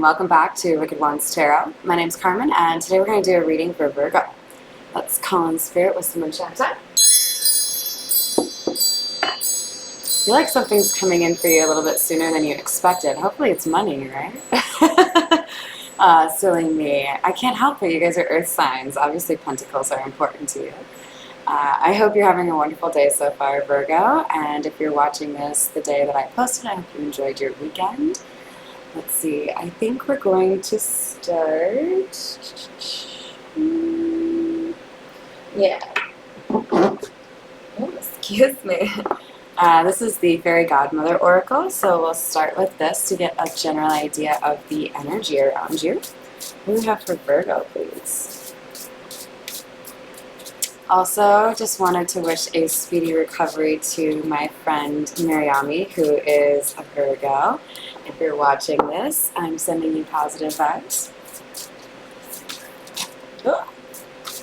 welcome back to Wicked Ones Tarot. My name's Carmen, and today we're going to do a reading for Virgo. Let's call in spirit with some moonshine time. I feel like something's coming in for you a little bit sooner than you expected. Hopefully it's money, right? Silly me. I can't help it. You guys are earth signs. Obviously pentacles are important to you. I hope you're having a wonderful day so far, Virgo. And if you're watching this the day that I posted, I hope you enjoyed your weekend. Let's see. I think we're going to start. Yeah. Oh, excuse me. This is the Fairy Godmother Oracle, so we'll start with this to get a general idea of the energy around you. What do we have for Virgo, please? Also, just wanted to wish a speedy recovery to my friend Mariami, who is a Virgo. If you're watching this, I'm sending you positive vibes. Oh.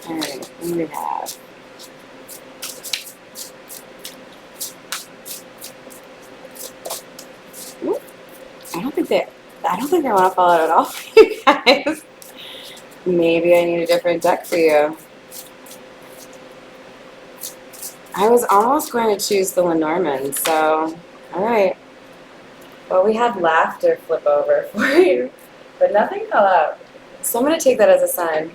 Alright, what do we have? Ooh. I don't think they want to fall out at all for you guys. Maybe I need a different deck for you. I was almost going to choose the Lenormand, so alright. Well, we had laughter flip over for you, but nothing fell out. So I'm going to take that as a sign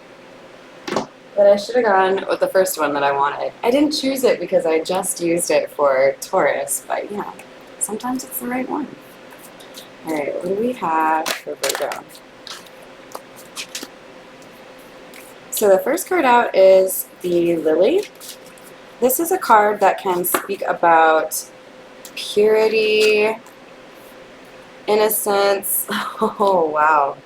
that I should have gone with the first one that I wanted. I didn't choose it because I just used it for Taurus, but you know, sometimes it's the right one. Alright, what do we have for Virgo? So the first card out is the Lily. This is a card that can speak about purity, innocence. Oh, wow.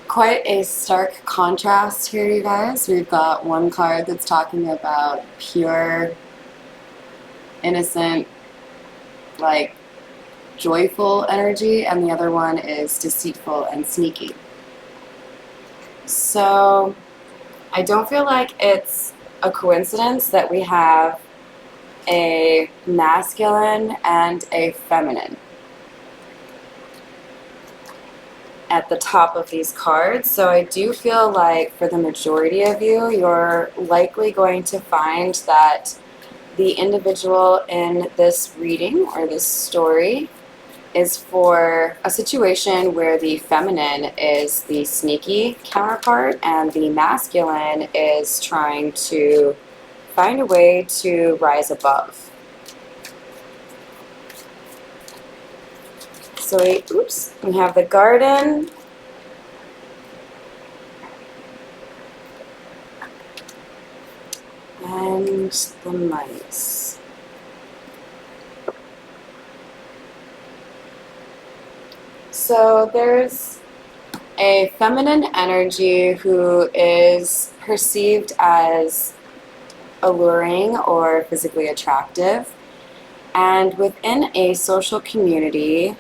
Quite a stark contrast here, you guys. We've got one card that's talking about pure, innocent, like joyful energy, and the other one is deceitful and sneaky. So I don't feel like it's a coincidence that we have a masculine and a feminine at the top of these cards. So I do feel like for the majority of you, you're likely going to find that the individual in this reading or this story is for a situation where the feminine is the sneaky counterpart and the masculine is trying to find a way to rise above. So we have the Garden, and the Mice. So there's a feminine energy who is perceived as alluring or physically attractive, and within a social community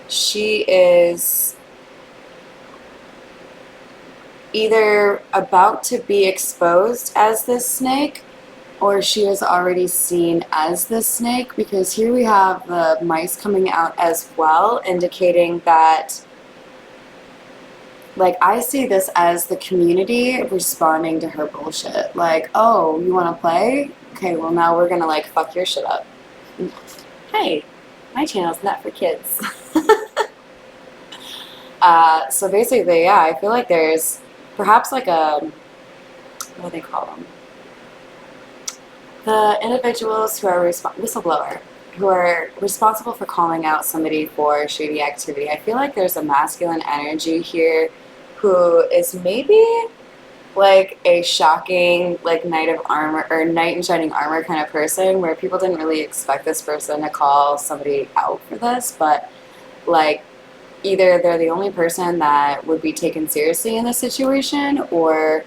she is either about to be exposed as this snake or she is already seen as this snake, because here we have the mice coming out as well, indicating that, like, I see this as the community responding to her bullshit. Like, oh, you want to play? Okay, well now we're gonna like fuck your shit up. Hey, my channel's not for kids. So basically, yeah, I feel like there's perhaps like a, what do they call them? The individuals who are whistleblower, who are responsible for calling out somebody for shady activity. I feel like there's a masculine energy here who is maybe like a shocking, like knight of armor or knight in shining armor kind of person, where people didn't really expect this person to call somebody out for this, but like either they're the only person that would be taken seriously in this situation, or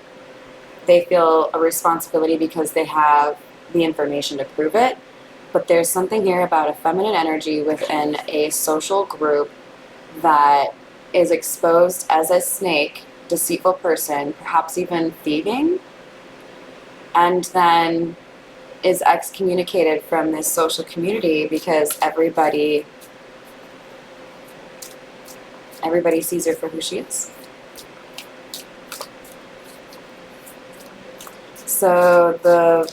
they feel a responsibility because they have the information to prove it. But there's something here about a feminine energy within a social group that is exposed as a snake, deceitful person, perhaps even thieving, and then is excommunicated from this social community because everybody Everybody sees her for who she is. So the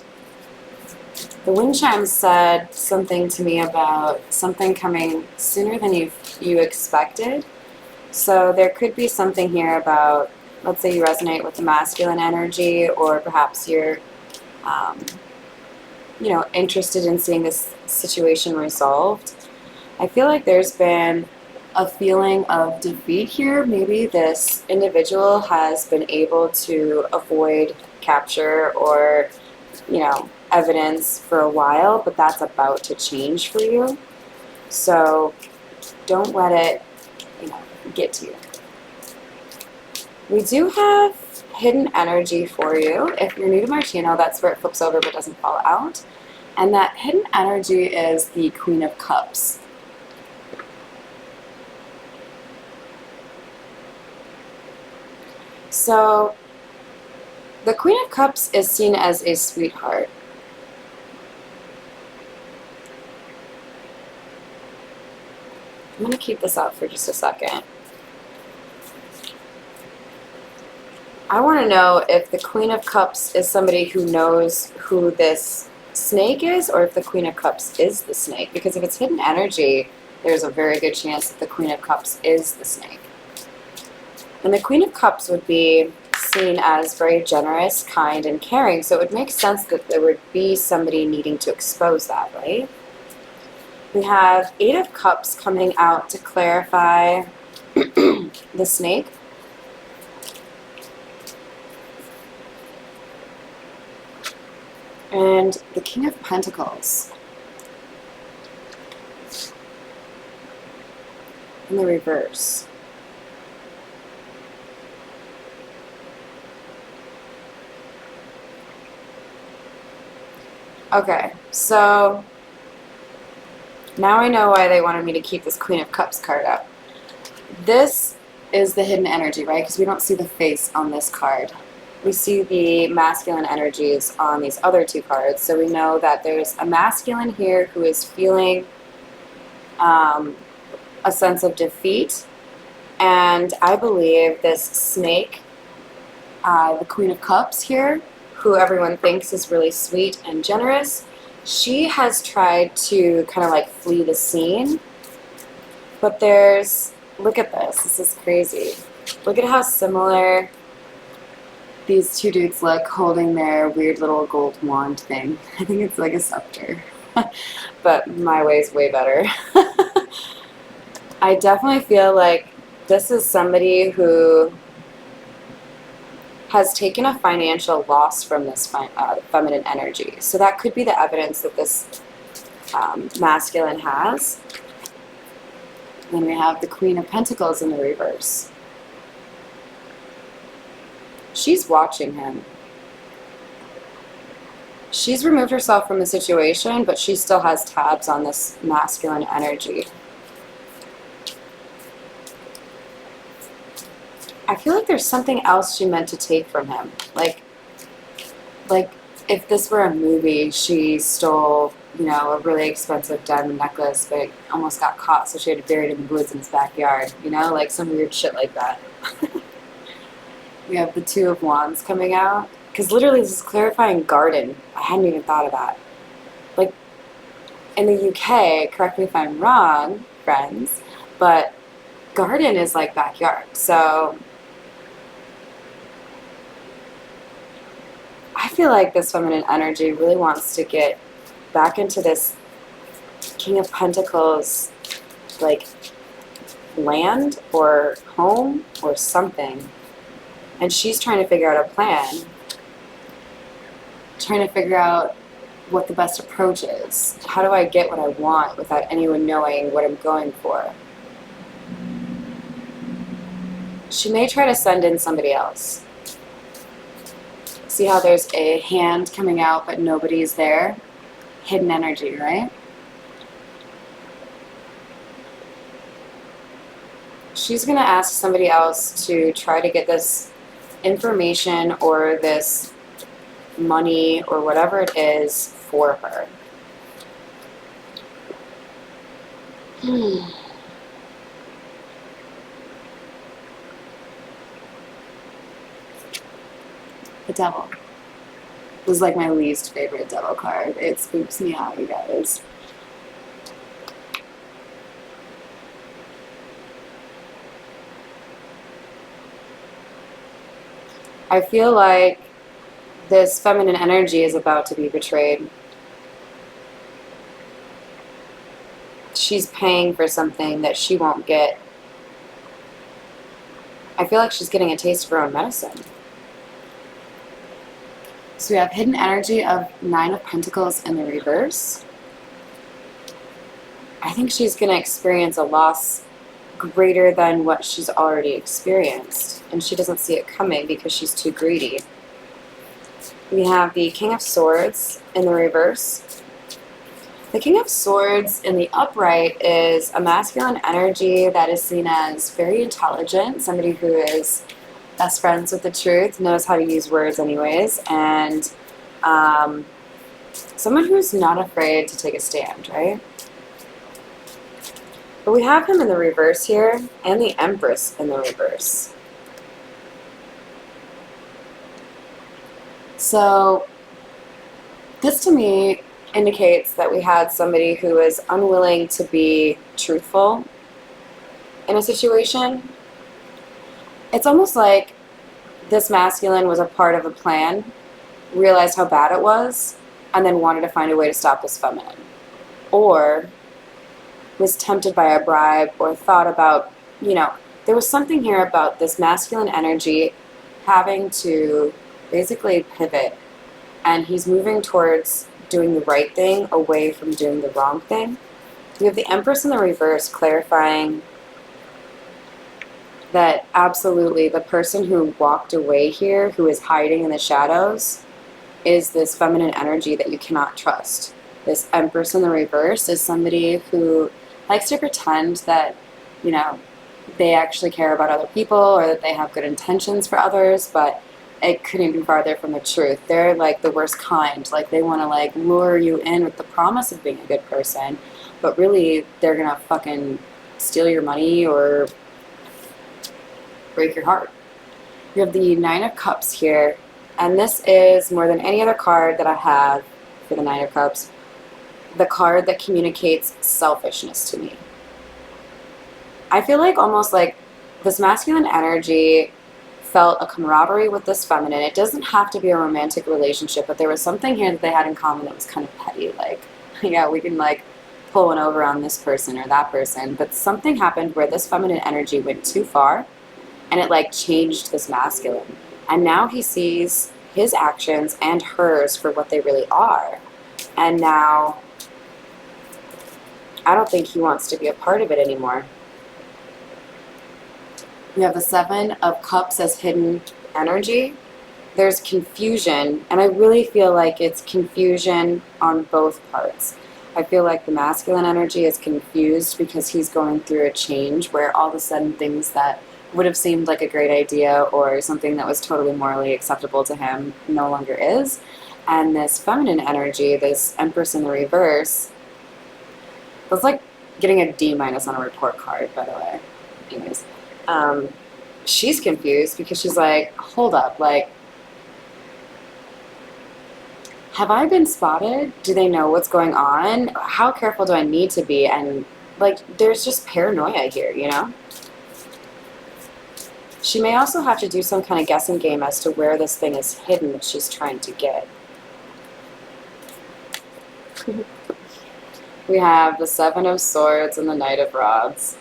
wind chime said something to me about something coming sooner than you expected. So there could be something here about, let's say you resonate with the masculine energy, or perhaps you're, interested in seeing this situation resolved. I feel like there's been a feeling of defeat here. Maybe this individual has been able to avoid capture or, evidence for a while, but that's about to change for you. So don't let it, get to you. We do have hidden energy for you. If you're new to my channel, that's where it flips over but doesn't fall out. And that hidden energy is the Queen of Cups. So the Queen of Cups is seen as a sweetheart. I'm going to keep this out for just a second. I want to know if the Queen of Cups is somebody who knows who this snake is, or if the Queen of Cups is the snake. Because if it's hidden energy, there's a very good chance that the Queen of Cups is the snake. And the Queen of Cups would be seen as very generous, kind, and caring, so it would make sense that there would be somebody needing to expose that, right? We have Eight of Cups coming out to clarify the snake. And the King of Pentacles in the reverse. Okay, so now I know why they wanted me to keep this Queen of Cups card up. This is the hidden energy, right? Because we don't see the face on this card. We see the masculine energies on these other two cards. So we know that there's a masculine here who is feeling a sense of defeat. And I believe this snake, the Queen of Cups here, who everyone thinks is really sweet and generous, she has tried to kind of like flee the scene. But there's, look at this, this is crazy. Look at how similar these two dudes look holding their weird little gold wand thing. I think it's like a scepter. But my way's way better. I definitely feel like this is somebody who has taken a financial loss from this feminine energy. So that could be the evidence that this masculine has. Then we have the Queen of Pentacles in the reverse. She's watching him. She's removed herself from the situation, but she still has tabs on this masculine energy. I feel like there's something else she meant to take from him. Like if this were a movie, she stole, a really expensive diamond necklace, but it almost got caught, so she had to bury it in the woods in his backyard. Like some weird shit like that. We have the Two of Wands coming out. Because literally this is clarifying garden. I hadn't even thought of that. Like, in the UK, correct me if I'm wrong, friends, but garden is like backyard. So I feel like this feminine energy really wants to get back into this King of Pentacles, like, land or home or something. And she's trying to figure out a plan. Trying to figure out what the best approach is. How do I get what I want without anyone knowing what I'm going for? She may try to send in somebody else. See how there's a hand coming out but nobody's there? Hidden energy, right? She's going to ask somebody else to try to get this information or this money or whatever it is for her. The Devil. This is like my least favorite Devil card. It spooks me out, you guys. I feel like this feminine energy is about to be betrayed. She's paying for something that she won't get. I feel like she's getting a taste of her own medicine. So we have hidden energy of 9 of Pentacles in the reverse. I think she's going to experience a loss greater than what she's already experienced. And she doesn't see it coming because she's too greedy. We have the King of Swords in the reverse. The King of Swords in the upright is a masculine energy that is seen as very intelligent, somebody who is best friends with the truth, knows how to use words anyways, and someone who's not afraid to take a stand, right? But we have him in the reverse here, and the Empress in the reverse. So this to me indicates that we had somebody who is unwilling to be truthful in a situation. It's almost like this masculine was a part of a plan, realized how bad it was, and then wanted to find a way to stop this feminine. Or was tempted by a bribe or thought about, there was something here about this masculine energy having to basically pivot, and he's moving towards doing the right thing away from doing the wrong thing. We have the Empress in the reverse clarifying that absolutely the person who walked away here, who is hiding in the shadows, is this feminine energy that you cannot trust. This Empress in the reverse is somebody who likes to pretend that, they actually care about other people or that they have good intentions for others, but it couldn't be farther from the truth. They're like the worst kind. Like they want to like lure you in with the promise of being a good person, but really they're gonna fucking steal your money or break your heart. You have the 9 of Cups here, and this is more than any other card that I have for the 9 of Cups, the card that communicates selfishness to me. I feel like almost like this masculine energy felt a camaraderie with this feminine. It doesn't have to be a romantic relationship, but there was something here that they had in common that was kind of petty. Like, yeah, we can like pull one over on this person or that person, but something happened where this feminine energy went too far, and it like changed this masculine. And now he sees his actions and hers for what they really are. And now I don't think he wants to be a part of it anymore. We have the 7 of Cups as hidden energy. There's confusion, and I really feel like it's confusion on both parts. I feel like the masculine energy is confused because he's going through a change where all of a sudden things that would have seemed like a great idea or something that was totally morally acceptable to him no longer is. And this feminine energy, this Empress in the reverse, that's like getting a D- on a report card, by the way. Anyways. She's confused because she's like, hold up, like, have I been spotted? Do they know what's going on? How careful do I need to be? And like, there's just paranoia here, She may also have to do some kind of guessing game as to where this thing is hidden that she's trying to get. We have the 7 of Swords and the Knight of Rods.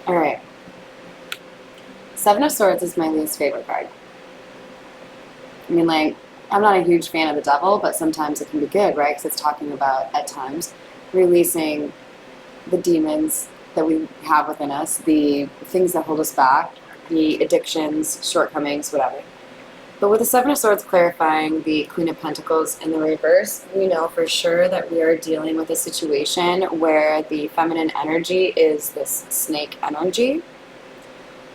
Alright. 7 of Swords is my least favorite card. I mean, like, I'm not a huge fan of the Devil, but sometimes it can be good, right? Because it's talking about, at times, releasing the demons that we have within us, the things that hold us back, the addictions, shortcomings, whatever. But with the 7 of Swords clarifying the Queen of Pentacles in the reverse, we know for sure that we are dealing with a situation where the feminine energy is this snake energy.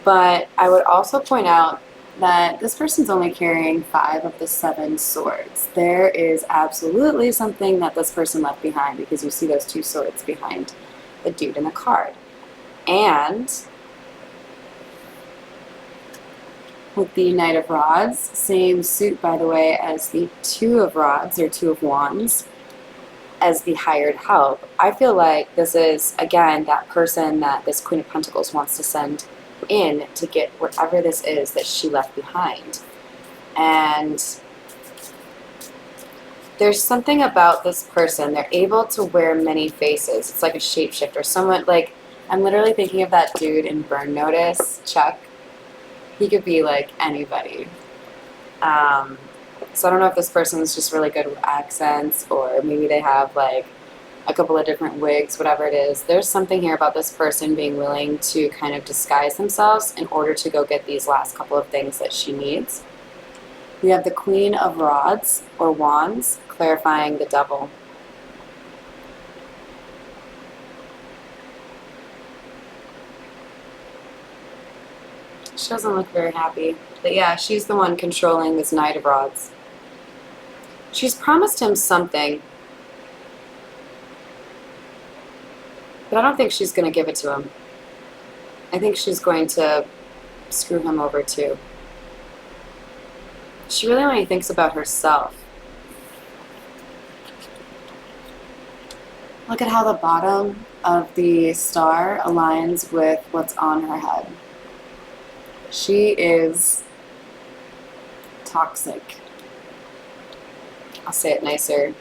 But I would also point out that this person's only carrying 5 of the 7 swords. There is absolutely something that this person left behind, because you see those 2 swords behind the dude in the card. And with the Knight of Rods, same suit, by the way, as the 2 of Rods, or 2 of Wands, as the hired help. I feel like this is, again, that person that this Queen of Pentacles wants to send in to get whatever this is that she left behind. And there's something about this person. They're able to wear many faces. It's like a shapeshifter. Someone, like, I'm literally thinking of that dude in Burn Notice, Chuck. He could be like anybody. So I don't know if this person is just really good with accents, or maybe they have like a couple of different wigs, whatever it is. There's something here about this person being willing to kind of disguise themselves in order to go get these last couple of things that she needs. We have the Queen of Rods, or Wands, clarifying the Devil. She doesn't look very happy. But yeah, she's the one controlling this Knight of Rods. She's promised him something, but I don't think she's going to give it to him. I think she's going to screw him over too. She really only thinks about herself. Look at how the bottom of the star aligns with what's on her head. She is toxic. I'll say it nicer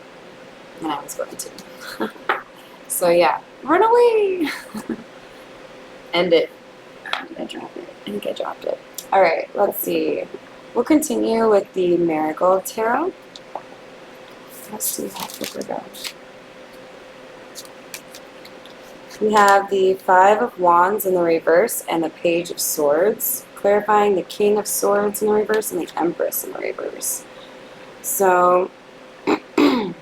than I was going to. So yeah, run away! End it. Did I drop it? I think I dropped it. Alright, let's see. We'll continue with the Marigold Tarot. Let's see how quick we go. We have the 5 of Wands in the reverse and the Page of Swords, clarifying the King of Swords in the reverse and the Empress in the reverse. So the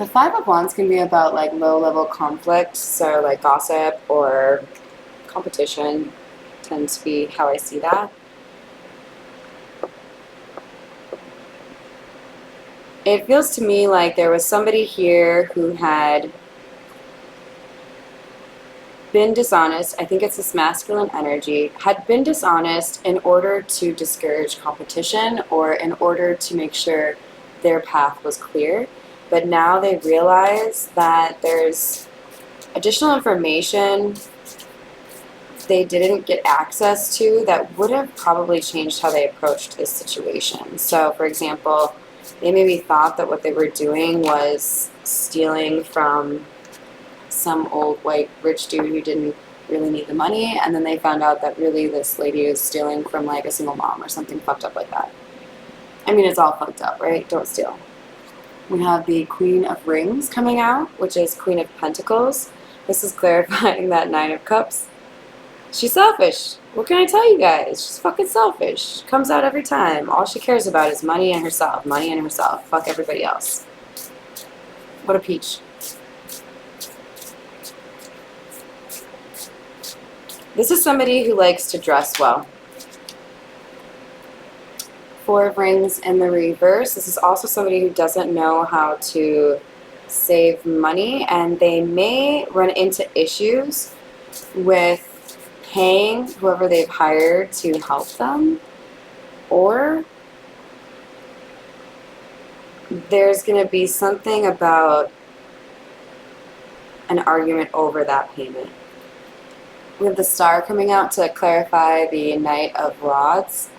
5 of Wands can be about like low-level conflict, so like gossip or competition tends to be how I see that. It feels to me like there was somebody here who had been dishonest. I think it's this masculine energy, had been dishonest in order to discourage competition or in order to make sure their path was clear. But now they realize that there's additional information they didn't get access to that would have probably changed how they approached this situation. So, for example, they maybe thought that what they were doing was stealing from some old white rich dude who didn't really need the money, and then they found out that really this lady is stealing from like a single mom or something fucked up like that. I mean, it's all fucked up, right? Don't steal. We have the Queen of Rings coming out, which is Queen of Pentacles. This is clarifying that 9 of Cups. She's selfish. What can I tell you guys? She's fucking selfish. She comes out every time. All she cares about is money and herself. Money and herself. Fuck everybody else. What a peach. This is somebody who likes to dress well. 4 of Rings in the reverse. This is also somebody who doesn't know how to save money, and they may run into issues with paying whoever they've hired to help them, or there's going to be something about an argument over that payment. We have the Star coming out to clarify the Knight of Rods.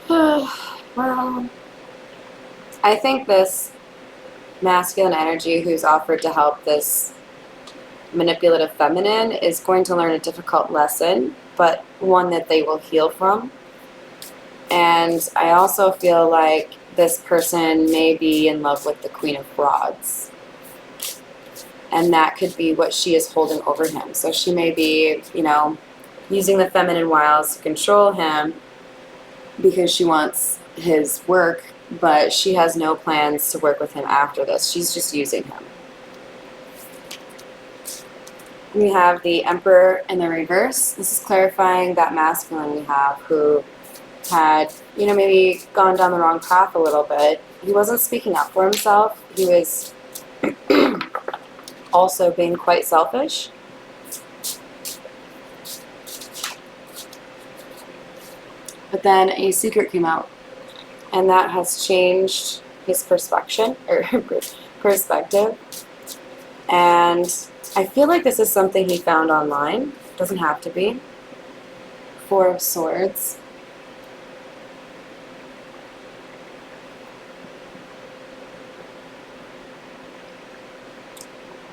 Well, I think this masculine energy who's offered to help this manipulative feminine is going to learn a difficult lesson, but one that they will heal from. And I also feel like this person may be in love with the Queen of Rods. And that could be what she is holding over him. So she may be, you know, using the feminine wiles to control him because she wants his work, but she has no plans to work with him after this. She's just using him. We have the Emperor in the reverse. This is clarifying that masculine we have who had, maybe gone down the wrong path a little bit. He wasn't speaking up for himself. He was also being quite selfish. But then a secret came out, and that has changed his perspective. And I feel like this is something he found online. Doesn't have to be. Four of Swords.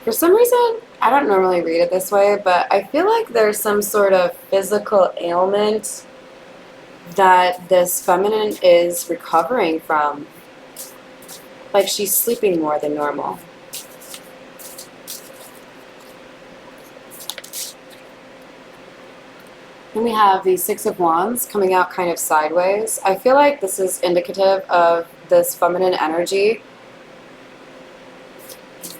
For some reason, I don't normally read it this way, but I feel like there's some sort of physical ailment that this feminine is recovering from. Like she's sleeping more than normal. Then we have the Six of Wands coming out kind of sideways. I feel like this is indicative of this feminine energy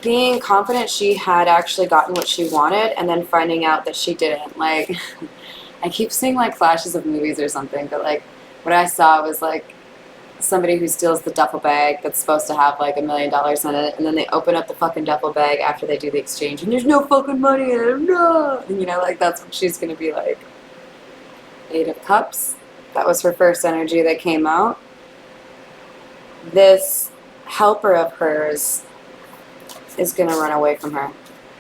being confident she had actually gotten what she wanted and then finding out that she didn't. Like, I keep seeing like flashes of movies or something, but like what I saw was like somebody who steals the duffel bag that's supposed to have like $1 million in it, and then they open up the fucking duffel bag after they do the exchange and there's no fucking money in it. No! And like that's what she's gonna be like. Eight of Cups. That was her first energy that came out. This helper of hers is going to run away from her,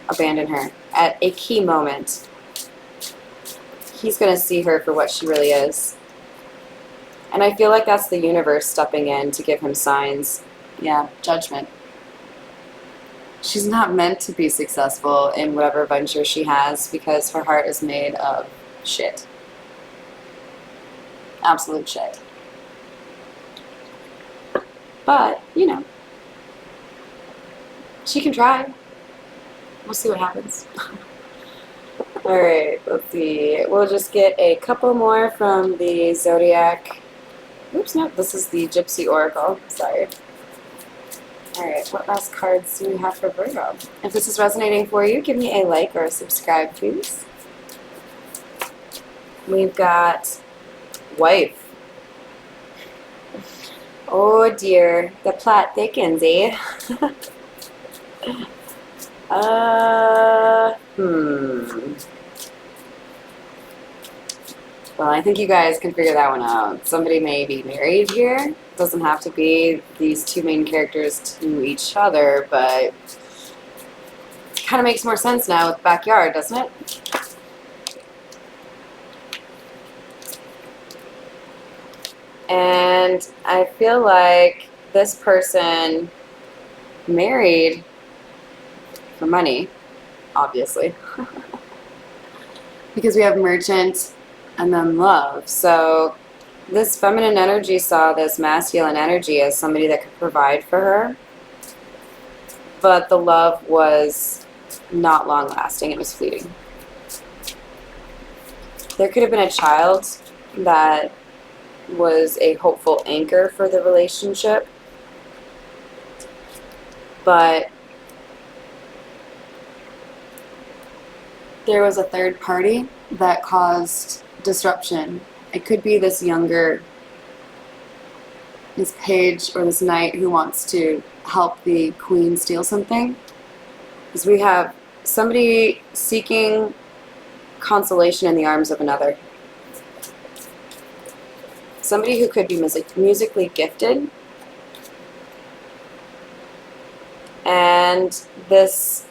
abandon her at a key moment. He's going to see her for what she really is. And I feel like that's the universe stepping in to give him signs. Yeah, judgment. She's not meant to be successful in whatever venture she has because her heart is made of shit. Absolute shit. But, she can try. We'll see what happens. Alright, let's see. We'll just get a couple more from the Zodiac. Oops, no, this is the Gypsy Oracle. Sorry. Alright, what last cards do we have for Virgo? If this is resonating for you, give me a like or a subscribe, please. We've got Wife. Oh dear, the plot thickens, eh? Well, I think you guys can figure that one out. Somebody may be married here. It doesn't have to be these two main characters to each other, but it kind of makes more sense now with Backyard, doesn't it? And I feel like this person married for money, obviously, because we have Merchant and then Love. So this feminine energy saw this masculine energy as somebody that could provide for her, but the love was not long lasting. It was fleeting. There could have been a child that was a hopeful anchor for the relationship, but there was a third party that caused disruption. It could be this page or this knight who wants to help the queen steal something, because we have somebody seeking consolation in the arms of another. Somebody who could be musically gifted, and this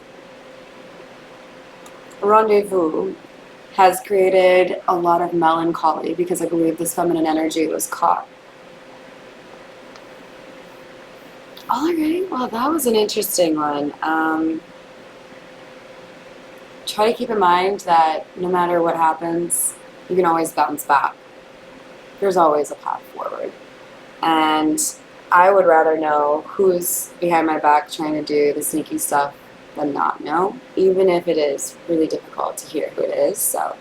rendezvous has created a lot of melancholy because I believe this feminine energy was caught. Alright, well that was an interesting one. Try to keep in mind that no matter what happens, you can always bounce back. There's always a path forward. And I would rather know who's behind my back trying to do the sneaky stuff than not know, even if it is really difficult to hear who it is. So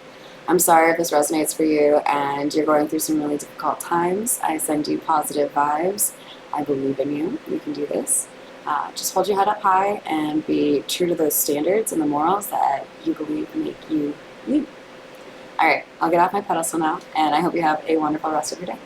I'm sorry if this resonates for you and you're going through some really difficult times. I send you positive vibes. I believe in you. You can do this. Just hold your head up high and be true to those standards and the morals that you believe make you you. All right, I'll get off my pedestal now, and I hope you have a wonderful rest of your day.